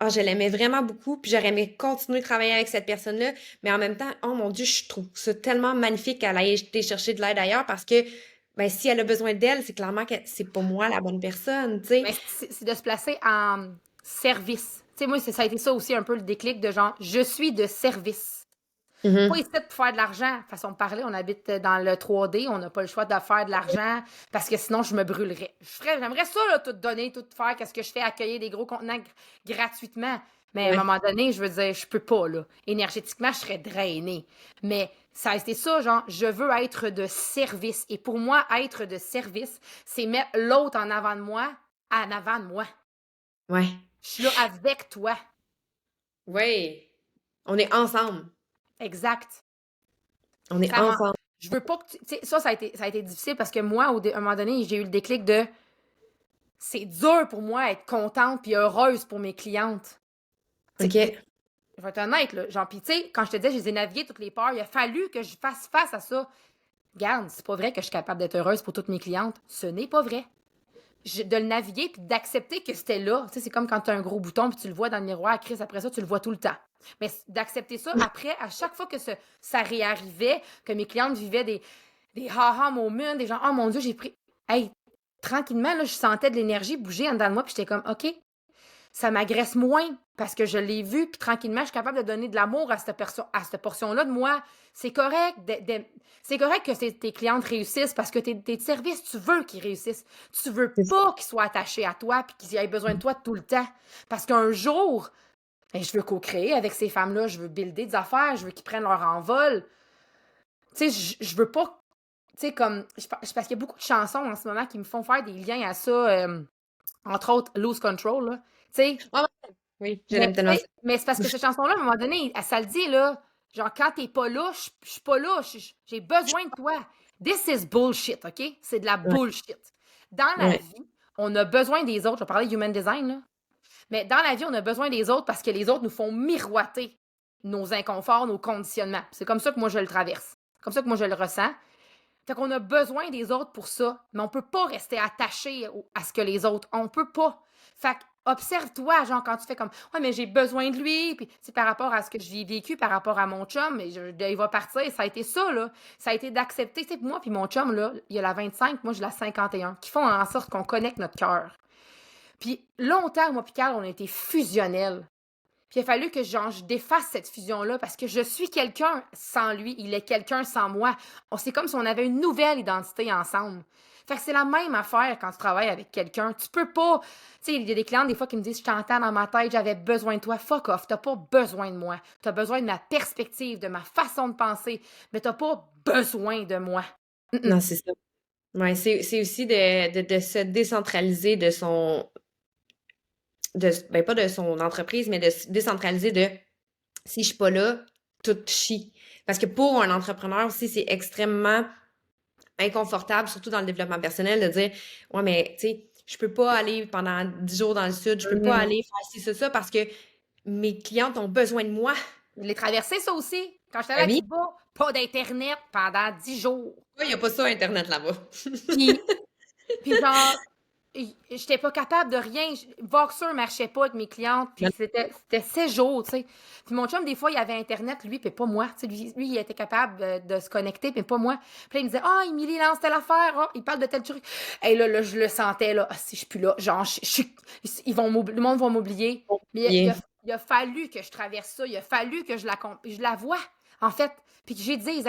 ah, je l'aimais vraiment beaucoup, puis j'aurais aimé continuer de travailler avec cette personne-là, mais en même temps, oh mon Dieu, je trouve ça tellement magnifique qu'elle ait été chercher de l'aide ailleurs parce que, ben, si elle a besoin d'elle, c'est clairement que c'est pas moi la bonne personne, tu sais. Mais c'est de se placer en service. Tu sais, moi, ça a été ça aussi un peu le déclic de genre, je suis de service. Pas Mhm. ici pour faire de l'argent. Façon de parler, on habite dans le 3D, on n'a pas le choix de faire de l'argent parce que sinon je me brûlerais. J'aimerais ça, là, tout donner, tout faire, qu'est-ce que je fais, accueillir des gros contenants gratuitement. Mais à un Ouais. moment donné, je veux dire, je peux pas, là. Énergétiquement, je serais drainée. Mais ça a été ça, genre, je veux être de service. Et pour moi, être de service, c'est mettre l'autre en avant de moi en avant de moi. Ouais. Je suis là avec toi. Ouais. On est ensemble. Exact. On est ensemble. Je veux pas que tu sais, ça a été difficile parce que moi, à un moment donné, j'ai eu le déclic de c'est dur pour moi être contente puis heureuse pour mes clientes. OK. Je vais être honnête, là. Genre, pis tu sais, quand je te disais, je les ai naviguées toutes les peurs, il a fallu que je fasse face à ça. Regarde, c'est pas vrai que je suis capable d'être heureuse pour toutes mes clientes. Ce n'est pas vrai. De le naviguer puis d'accepter que c'était là. Tu sais, c'est comme quand tu as un gros bouton puis tu le vois dans le miroir, Chris, après ça, tu le vois tout le temps. Mais d'accepter ça, après, à chaque fois que ça réarrivait, que mes clientes vivaient des ha-ha moments, des gens, oh mon Dieu, j'ai pris. Hey, tranquillement, là, je sentais de l'énergie bouger en dedans de moi, puis j'étais comme, OK, ça m'agresse moins parce que je l'ai vu, puis tranquillement, je suis capable de donner de l'amour à cette portion-là de moi. C'est correct. C'est correct que tes clientes réussissent parce que tes services, tu veux qu'ils réussissent. Tu veux C'est ça. pas qu'ils soient attachés à toi puis qu'ils aient besoin de toi tout le temps. Parce qu'un jour, ben, je veux co-créer avec ces femmes-là, je veux builder des affaires, je veux qu'ils prennent leur envol. Tu sais, je veux pas, tu sais, comme, parce qu'il y a beaucoup de chansons en ce moment qui me font faire des liens à ça, entre autres Lose Control, là. Tu sais, Ah ouais. Oui, je l'aime tellement ça. mais c'est parce que cette chanson-là, à un moment donné, ça le dit, là. Genre, quand t'es pas là, je suis pas là. J'ai besoin de toi. This is bullshit, OK? C'est de la Ouais. bullshit. Dans la Ouais. vie, on a besoin des autres. Je vais parler de human design, là. Mais dans la vie, on a besoin des autres parce que les autres nous font miroiter nos inconforts, nos conditionnements. C'est comme ça que moi, je le traverse. C'est comme ça que moi, je le ressens. Fait qu'on a besoin des autres pour ça, mais on peut pas rester attaché à ce que les autres ont. On peut pas. Fait que observe-toi, genre, quand tu fais comme « Ouais, mais j'ai besoin de lui. » Puis, c'est par rapport à ce que j'ai vécu, par rapport à mon chum, et il va partir. Ça a été ça, là. Ça a été d'accepter. Tu sais, moi puis mon chum, là, il y a la 25, moi, j'ai la 51, qui font en sorte qu'on connecte notre cœur. Puis, longtemps, moi puis Carl, on a été fusionnels. Puis il a fallu que genre, je défasse cette fusion-là parce que je suis quelqu'un sans lui, il est quelqu'un sans moi. C'est comme si on avait une nouvelle identité ensemble. Fait que c'est la même affaire quand tu travailles avec quelqu'un. Tu peux pas. Tu sais, il y a des clients des fois qui me disent je t'entends dans ma tête, j'avais besoin de toi. Fuck off, t'as pas besoin de moi. T'as besoin de ma perspective, de ma façon de penser, mais t'as pas besoin de moi. Mm-mm. Non, c'est ça. Ouais, c'est aussi de se décentraliser de ben pas de son entreprise, mais de se décentraliser de si je suis pas là, tout chie. Parce que pour un entrepreneur aussi, c'est extrêmement inconfortable, surtout dans le développement personnel, de dire ouais, mais tu sais, je peux pas aller pendant 10 jours dans le sud, je peux pas aller faire ci, ça, parce que mes clientes ont besoin de moi. Je l'ai traversé ça aussi. Quand j'étais allée Ben à oui, Cuba, pas d'Internet pendant 10 jours. il n'y a pas ça Internet là-bas. Puis Puis genre, j'étais pas capable de rien. Voxer marchait pas avec mes clientes. Puis c'était 7 jours, tu sais. Puis mon chum, des fois, il avait Internet, lui, puis pas moi. Tu sais, lui, il était capable de se connecter, mais pas moi. Puis là, il me disait, ah, Émilie lance telle affaire, ah, il parle de tel truc. Et là, je le sentais, là, ah, si je suis plus là, genre, le monde va m'oublier. Mais Bien. il a fallu que je traverse ça. Il a fallu que je la vois, en fait. Puis que j'ai dit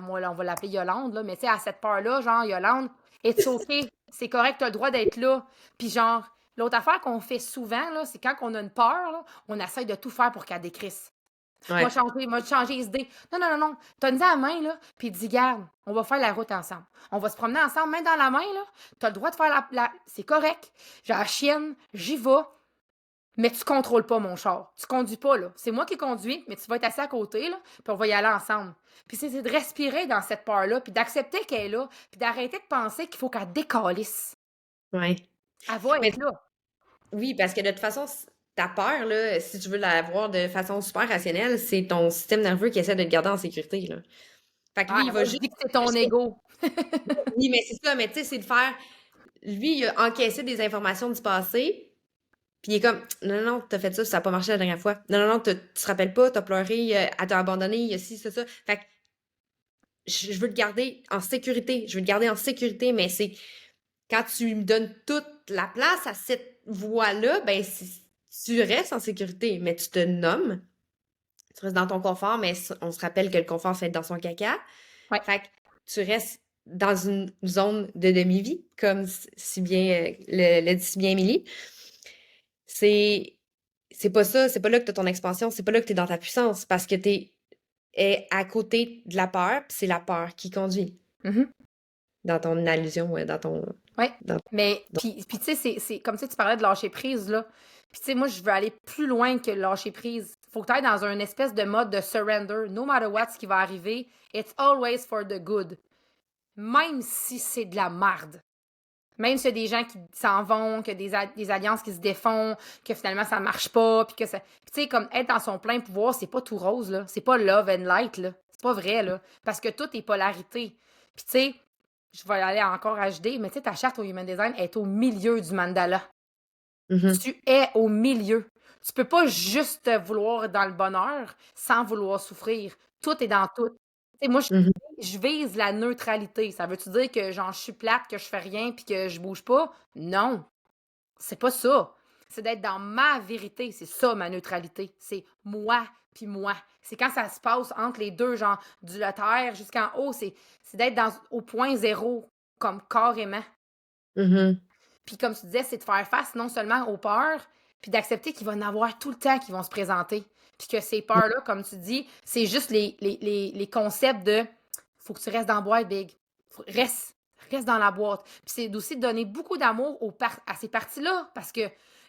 moi, là, on va l'appeler Yolande, là, mais tu sais, à cette part-là, genre, Yolande, it's okay. C'est correct, t'as le droit d'être là. Puis genre, l'autre affaire qu'on fait souvent, là, c'est quand on a une peur, là, on essaie de tout faire pour qu'elle décrisse. Ouais. Moi, changer les idées. Non, non, non, non. Donne-la à la main, là, puis dis, garde, on va faire la route ensemble. On va se promener ensemble, main dans la main, là. T'as le droit de faire C'est correct. J'ai la chienne, j'y vais. Mais tu contrôles pas mon char. Tu conduis pas, là. C'est moi qui conduis, mais tu vas être assis à côté, là, puis on va y aller ensemble. Puis c'est de respirer dans cette peur-là, puis d'accepter qu'elle est là, puis d'arrêter de penser qu'il faut qu'elle décalisse. Ouais. Elle va Mais être là. oui, parce que de toute façon, ta peur, là, si tu veux l'avoir de façon super rationnelle, c'est ton système nerveux qui essaie de te garder en sécurité, là. Fait que lui, Ah, il va moi, je juste dis que c'est ton empêcher. ego. Oui, mais c'est ça, mais tu sais, c'est de faire. Lui, il a encaissé des informations du passé, puis il est comme, non, non, non, t'as fait ça, ça n'a pas marché la dernière fois. Non, non, non, tu te rappelles pas, t'as pleuré, elle t'a abandonné, il y a ci, ça. Fait que je veux te garder en sécurité. Je veux te garder en sécurité, mais c'est quand tu me donnes toute la place à cette voie-là, ben, tu restes en sécurité, mais tu te nommes. Tu restes dans ton confort, mais on se rappelle que le confort fait dans son caca. Ouais. Fait que tu restes dans une zone de demi-vie, comme si bien le dit si bien Émilie. C'est pas ça, c'est pas là que t'as ton expansion, c'est pas là que t'es dans ta puissance, parce que t'es à côté de la peur, puis c'est la peur qui conduit Mhm. dans ton allusion, dans ton... Ouais. Dans- Mais, dans- puis tu sais, c'est comme tu parlais de lâcher prise, là. Puis tu sais, moi, je veux aller plus loin que lâcher prise. Faut que tu ailles dans une espèce de mode de surrender. No matter what, ce qui va arriver, it's always for the good. Même si c'est de la marde. Même s'il y a des gens qui s'en vont, que des alliances qui se défont, que finalement ça marche pas, puis que ça. Puis tu sais, comme être dans son plein pouvoir, c'est pas tout rose, là. C'est pas love and light, là. C'est pas vrai, là. Parce que tout est polarité. Puis tu sais, je vais aller encore HD, mais tu sais, ta charte au Human Design est au milieu du mandala. Mhm, Tu es au milieu. Tu peux pas juste vouloir dans le bonheur sans vouloir souffrir. Tout est dans tout. Tu sais, moi, mhm, je vise la neutralité. Ça veut-tu dire que genre je suis plate, que je fais rien puis que je bouge pas? Non, c'est pas ça. C'est d'être dans ma vérité. C'est ça, ma neutralité. C'est moi puis moi. C'est quand ça se passe entre les deux, genre du la terre jusqu'en haut. C'est d'être au point zéro, comme carrément. mhm. Puis comme tu disais, c'est de faire face non seulement aux peurs, puis d'accepter qu'il va y en avoir tout le temps qui vont se présenter. Puis que ces peurs-là, comme tu dis, c'est juste les concepts de faut que tu restes dans la boîte, Big. Reste dans la boîte. Puis c'est aussi de donner beaucoup d'amour à ces parties-là parce que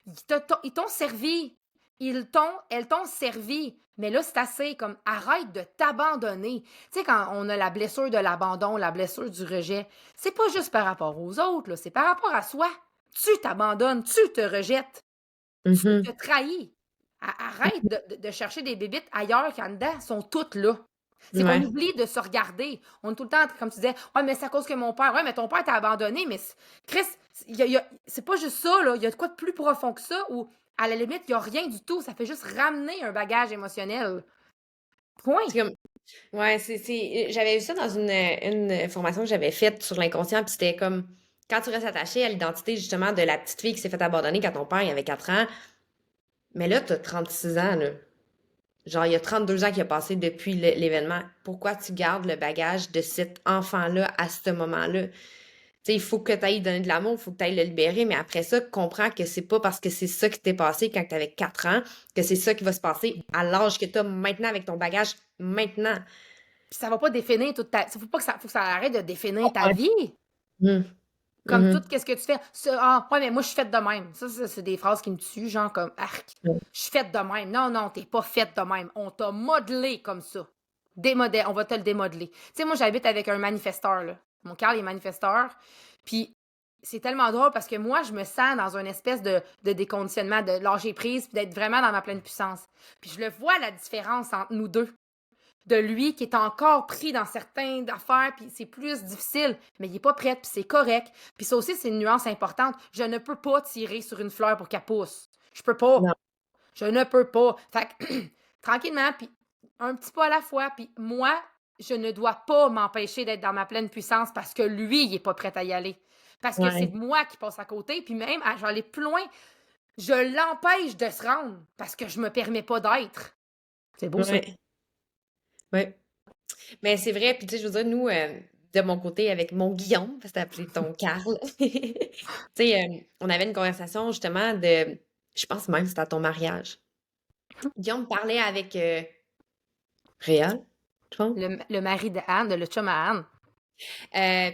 ils t'ont servi. Elles t'ont servi. Mais là, c'est assez. Comme, arrête de t'abandonner. Tu sais, quand on a la blessure de l'abandon, la blessure du rejet, c'est pas juste par rapport aux autres, là, c'est par rapport à soi. Tu t'abandonnes, tu te rejettes, tu te Mhm. trahis. Arrête de chercher des bébites ailleurs qu'en dedans, sont toutes là. C'est qu'on Ouais. oublie de se regarder. On est tout le temps, comme tu disais, ouais, mais c'est à cause que mon père, ouais, mais ton père t'a abandonné, mais Chris, c'est pas juste ça, là. Il y a de quoi de plus profond que ça, ou à la limite, il n'y a rien du tout. Ça fait juste ramener un bagage émotionnel. Point. C'est comme, ouais, j'avais vu ça dans une formation que j'avais faite sur l'inconscient, puis c'était comme, quand tu restes attaché à l'identité, justement, de la petite fille qui s'est fait abandonner quand ton père, il avait 4 ans, mais là, t'as 36 ans, là. Genre, il y a 32 ans qui a passé depuis l'événement. Pourquoi tu gardes le bagage de cet enfant-là à ce moment-là? Tu sais, il faut que tu ailles donner de l'amour, il faut que tu ailles le libérer, mais après ça, comprends que c'est pas parce que c'est ça qui t'est passé quand tu avais 4 ans que c'est ça qui va se passer à l'âge que tu as maintenant avec ton bagage maintenant. Puis ça va pas définir toute ta. Faut que ça arrête de définir ta Ouais. vie. Mhm. Comme tout, Mhm. qu'est-ce que tu fais? Ah, ouais, mais moi, je suis faite de même. Ça, c'est des phrases qui me tuent, genre comme arc. Je suis faite de même. Non, non, t'es pas faite de même. On t'a modelé comme ça. On va te le démodeler. Tu sais, moi, j'habite avec un manifesteur, là. Mon Carl est manifesteur. Puis c'est tellement drôle parce que moi, je me sens dans une espèce de déconditionnement, de lâcher prise, puis d'être vraiment dans ma pleine puissance. Puis je le vois, la différence entre nous deux de lui qui est encore pris dans certaines affaires, puis c'est plus difficile, mais il est pas prêt, puis c'est correct. Puis ça aussi, c'est une nuance importante. Je ne peux pas tirer sur une fleur pour qu'elle pousse. Je peux pas. Non. Je ne peux pas. Fait que, tranquillement, puis un petit pas à la fois, puis moi, je ne dois pas m'empêcher d'être dans ma pleine puissance parce que lui, il est pas prêt à y aller. Parce que c'est Ouais. moi qui passe à côté, puis même, je vais aller plus loin, je l'empêche de se rendre parce que je me permets pas d'être. C'est beau, ça. Ouais. Ouais. Mais c'est vrai, puis tu sais, je veux dire, nous, de mon côté, avec mon Guillaume, parce que t'as appelé ton Carl, tu sais, on avait une conversation justement je pense même que c'était à ton mariage. Guillaume parlait avec Réal, je pense. Le mari de Anne, le chum à Anne.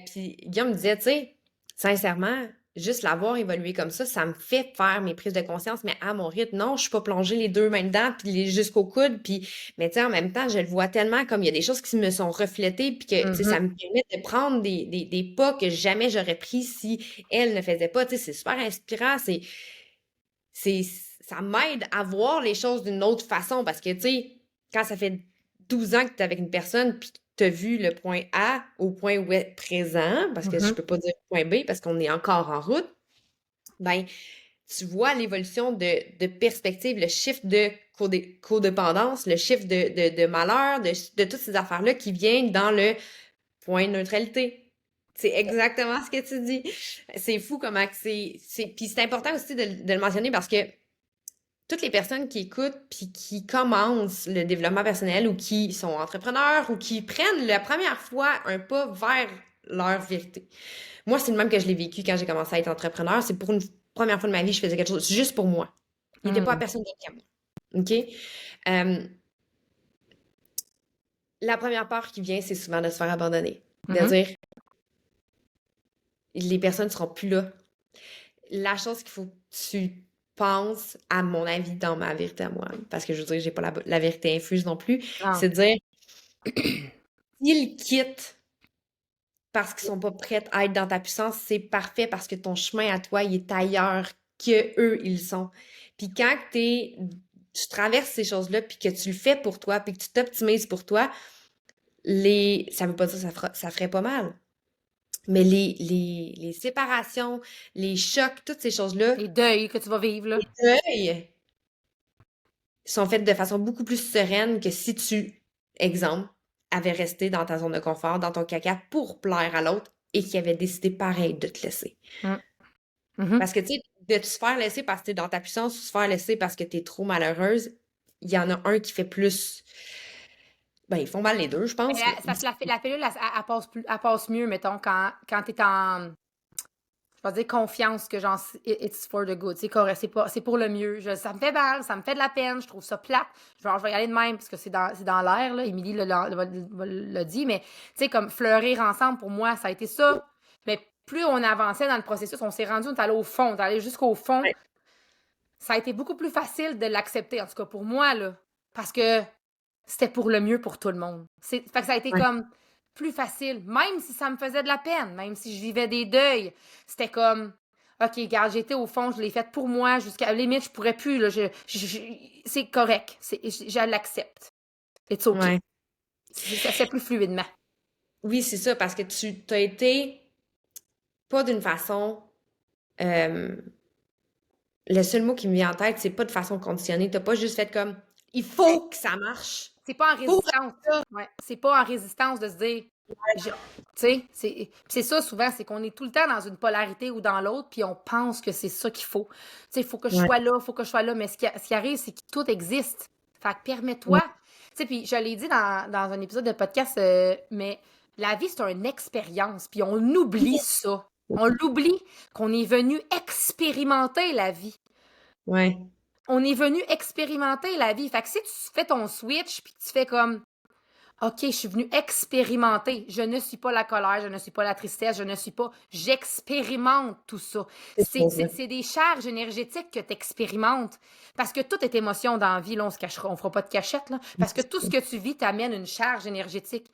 Puis Guillaume me disait, tu sais, sincèrement, juste l'avoir évolué comme ça me fait faire mes prises de conscience, mais à mon rythme, non, je suis pas plongée les deux mains dedans, puis jusqu'au coude, puis, mais tu sais, en même temps, je le vois tellement comme il y a des choses qui me sont reflétées, puis que, tu sais, ça Mhm. me permet de prendre des pas que jamais j'aurais pris si elle ne faisait pas, tu sais, c'est super inspirant, c'est, ça m'aide à voir les choses d'une autre façon, parce que, tu sais, quand ça fait 12 ans que tu es avec une personne, puis tu as vu le point A au point où est présent, parce que je Mhm. peux pas dire point B parce qu'on est encore en route, ben, tu vois l'évolution de perspective, le shift de codépendance, le shift de malheur, de toutes ces affaires-là qui viennent dans le point neutralité. C'est exactement ce que tu dis. C'est fou comment que Puis c'est important aussi de le mentionner parce que toutes les personnes qui écoutent puis qui commencent le développement personnel ou qui sont entrepreneurs ou qui prennent la première fois un pas vers leur vérité. Moi, c'est le même que je l'ai vécu quand j'ai commencé à être entrepreneur. C'est pour une première fois de ma vie, je faisais quelque chose juste pour moi. Il n'était pas à Mhm. personne d'autre qu'à moi. OK? Euh, la première peur qui vient, c'est souvent de se faire abandonner. De Mhm. dire, les personnes ne seront plus là. La chose qu'il faut que tu penses, à mon avis, dans ma vérité à moi, parce que je veux dire, j'ai pas la vérité infuse non plus, Non. c'est de dire, s'ils quittent parce qu'ils sont pas prêts à être dans ta puissance, c'est parfait parce que ton chemin à toi, il est ailleurs que eux, ils sont. Puis quand tu traverses ces choses-là, puis que tu le fais pour toi, puis que tu t'optimises pour toi, ça veut pas dire que ça ferait pas mal. Mais les séparations, les chocs, toutes ces choses-là, Les deuils que tu vas vivre, là. les deuils sont faits de façon beaucoup plus sereine que si tu, exemple, avais resté dans ta zone de confort, dans ton caca pour plaire à l'autre et qui avait décidé pareil de te laisser. Mm. Mhm. Parce que, tu sais, de se faire laisser parce que t'es dans ta puissance ou se faire laisser parce que t'es trop malheureuse, il y en a un qui fait plus. Ben, ils font mal les deux, je Mais pense. c'est parce que la pilule, elle passe mieux, mettons, quand t'es en, je vais dire confiance que genre, it's for the good. C'est correct, c'est pour le mieux. Ça me fait mal, ça me fait de la peine, je trouve ça plate. Je vais y aller de même parce que c'est dans l'air, là. Émilie l'a dit, mais tu sais, comme fleurir ensemble, pour moi, ça a été ça. Mais plus on avançait dans le processus, on s'est rendu, on est allé au fond, on est allé jusqu'au fond. Ouais. Ça a été beaucoup plus facile de l'accepter, en tout cas pour moi, là. Parce que c'était pour le mieux pour tout le monde. Fait que ça a été Ouais. comme plus facile, même si ça me faisait de la peine, même si je vivais des deuils. C'était comme, OK, regarde, j'étais au fond, je l'ai fait pour moi, jusqu'à la limite, je pourrais plus, là, c'est correct, je l'accepte. It's OK. Ouais. Ça se fait plus fluidement. Oui, c'est ça, parce que tu t'as été pas d'une façon. euh, le seul mot qui me vient en tête, c'est pas de façon conditionnée. T'as pas juste fait comme il faut que ça marche. C'est pas en Faut résistance. Ouais. C'est pas en résistance de se dire. Tu sais, c'est ça souvent, c'est qu'on est tout le temps dans une polarité ou dans l'autre, puis on pense que c'est ça qu'il faut. Tu sais, il faut que je Ouais. sois là, il faut que je sois là, mais ce qui arrive, c'est que tout existe. Fait que permets-toi. Ouais. Tu sais, puis je l'ai dit dans un épisode de podcast, mais la vie, c'est une expérience, puis on oublie ça. On l'oublie qu'on est venu expérimenter la vie. Ouais. On est venu expérimenter la vie. Fait que si tu fais ton switch, puis tu fais comme OK, je suis venue expérimenter. Je ne suis pas la colère, je ne suis pas la tristesse, je ne suis pas. J'expérimente tout ça. C'est des charges énergétiques que tu expérimentes. Parce que tout est émotion dans la vie. Là, on fera pas de cachette. Là, parce que tout ce que tu vis t'amène une charge énergétique.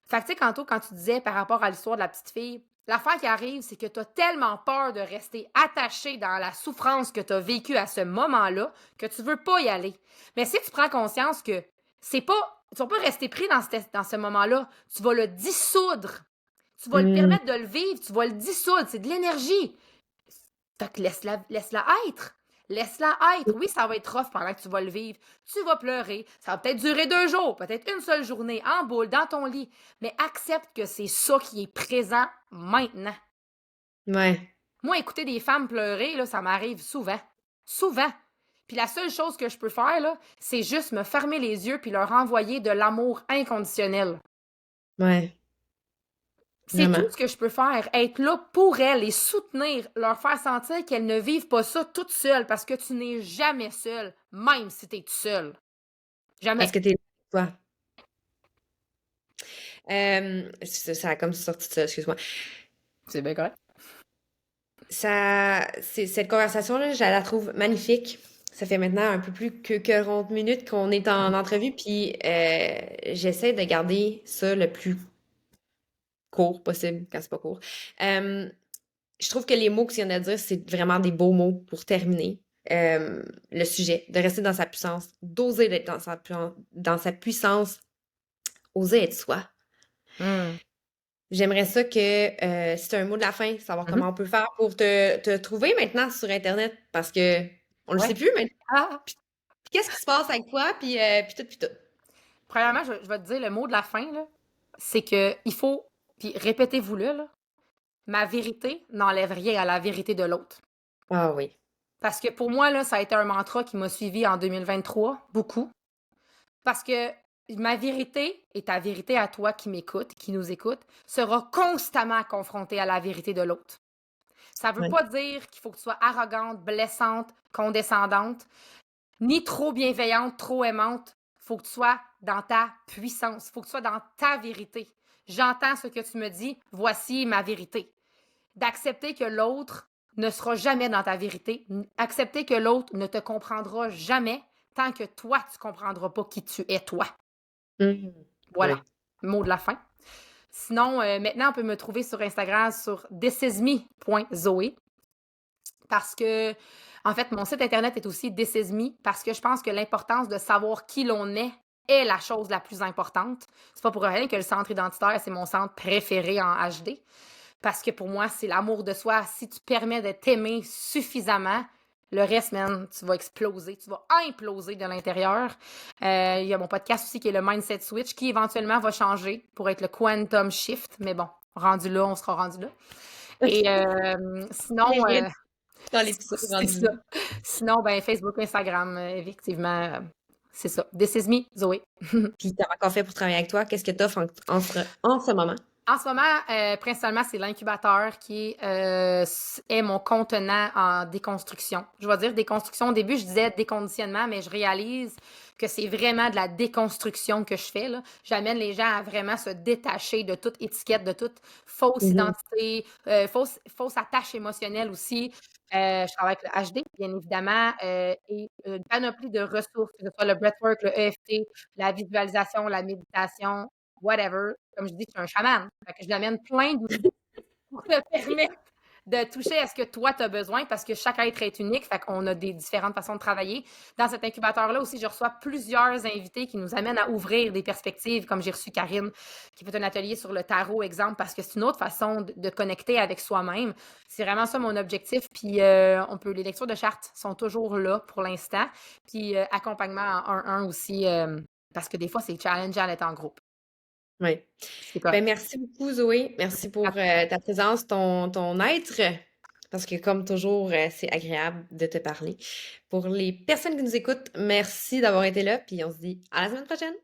Fait que, tu sais, quand tu disais par rapport à l'histoire de la petite fille, l'affaire qui arrive, c'est que tu as tellement peur de rester attaché dans la souffrance que tu as vécue à ce moment-là que tu veux pas y aller. Mais si tu prends conscience que c'est pas. Tu vas pas rester pris dans ce moment-là. Tu vas le dissoudre. Tu vas le permettre de le vivre. Tu vas le dissoudre. C'est de l'énergie. Fait que laisse-la être. Laisse-la être. Oui, ça va être rough pendant que tu vas le vivre. Tu vas pleurer. Ça va peut-être durer 2 jours, peut-être une seule journée, en boule, dans ton lit. Mais accepte que c'est ça qui est présent maintenant. Ouais. Moi, écouter des femmes pleurer, là, ça m'arrive souvent. Souvent. Puis la seule chose que je peux faire, là, c'est juste me fermer les yeux puis leur envoyer de l'amour inconditionnel. Ouais. C'est tout Vraiment. ce que je peux faire. Être là pour elles, les soutenir, leur faire sentir qu'elles ne vivent pas ça toutes seules parce que tu n'es jamais seule, même si tu es seule. Parce Jamais. que t'es toi. Ça a comme sorti de ça, excuse-moi. C'est bien correct. Cette conversation-là, je la trouve magnifique. Ça fait maintenant un peu plus que 40 minutes qu'on est en entrevue, puis j'essaie de garder ça le plus court possible, quand c'est pas court. Je trouve que les mots que tu viens de dire, c'est vraiment des beaux mots pour terminer le sujet, de rester dans sa puissance, d'oser être dans sa puissance, oser être soi. Mm. J'aimerais ça que, si tu as un mot de la fin, savoir comment on peut faire pour te trouver maintenant sur Internet, parce que on le Ouais. sait plus maintenant. Ah. Puis qu'est-ce qui se passe avec toi, puis tout, puis tout. Premièrement, je vais te dire le mot de la fin, là, c'est que il faut, puis répétez-vous-le, là, ma vérité n'enlève rien à la vérité de l'autre. Ah oui. Parce que pour moi, là, ça a été un mantra qui m'a suivi en 2023, beaucoup. Parce que ma vérité et ta vérité à toi qui m'écoute, qui nous écoute, sera constamment confrontée à la vérité de l'autre. Ça veut Ouais. pas dire qu'il faut que tu sois arrogante, blessante, condescendante, ni trop bienveillante, trop aimante. Faut que tu sois dans ta puissance. Faut que tu sois dans ta vérité. J'entends ce que tu me dis. Voici ma vérité. d'accepter que l'autre ne sera jamais dans ta vérité, accepter que l'autre ne te comprendra jamais tant que toi, tu comprendras pas qui tu es, toi. Mhm. Voilà, Ouais. mot de la fin. Sinon, maintenant, on peut me trouver sur Instagram sur thisisme.zoe parce que, en fait, mon site internet est aussi This Is Me parce que je pense que l'importance de savoir qui l'on est la chose la plus importante. C'est pas pour rien que le centre identitaire, c'est mon centre préféré en HD. Parce que pour moi, c'est l'amour de soi. Si tu permets de t'aimer suffisamment, le reste, man, tu vas exploser, tu vas imploser de l'intérieur. Il y a mon podcast aussi qui est le Mindset Switch qui éventuellement va changer pour être le Quantum Shift. Mais bon, rendu là, on sera rendu là. Et sinon, Mérite dans l'épisode c'est rendu ça. là. Sinon, ben, Facebook, Instagram, effectivement, c'est ça. This is me, Zoé. Puis t'as encore fait pour travailler avec toi? Qu'est-ce que t'offres en ce moment? En ce moment, principalement, c'est l'incubateur qui est mon contenant en déconstruction. Je vais dire déconstruction. Au début, je disais déconditionnement, mais je réalise que c'est vraiment de la déconstruction que je fais, là. J'amène les gens à vraiment se détacher de toute étiquette, de toute fausse Mhm. identité, fausse attache émotionnelle aussi. Je travaille avec le HD, bien évidemment, et une panoplie de ressources, que ce soit le breathwork, le EFT, la visualisation, la méditation, whatever. Comme je dis, je suis un chaman. Fait que je lui amène plein d'outils pour te permettre de toucher à ce que toi, tu as besoin parce que chaque être est unique. Fait qu'on a des différentes façons de travailler. Dans cet incubateur-là aussi, je reçois plusieurs invités qui nous amènent à ouvrir des perspectives, comme j'ai reçu Karine, qui fait un atelier sur le tarot, exemple, parce que c'est une autre façon de connecter avec soi-même. C'est vraiment ça mon objectif. Puis, les lectures de chartes sont toujours là pour l'instant. Puis, accompagnement en 1-1 aussi, parce que des fois, c'est challengeant d'être en groupe. Oui. C'est Ben, correct. merci beaucoup, Zoé. Merci pour ta présence, ton être, parce que comme toujours, c'est agréable de te parler. Pour les personnes qui nous écoutent, merci d'avoir été là, puis on se dit à la semaine prochaine.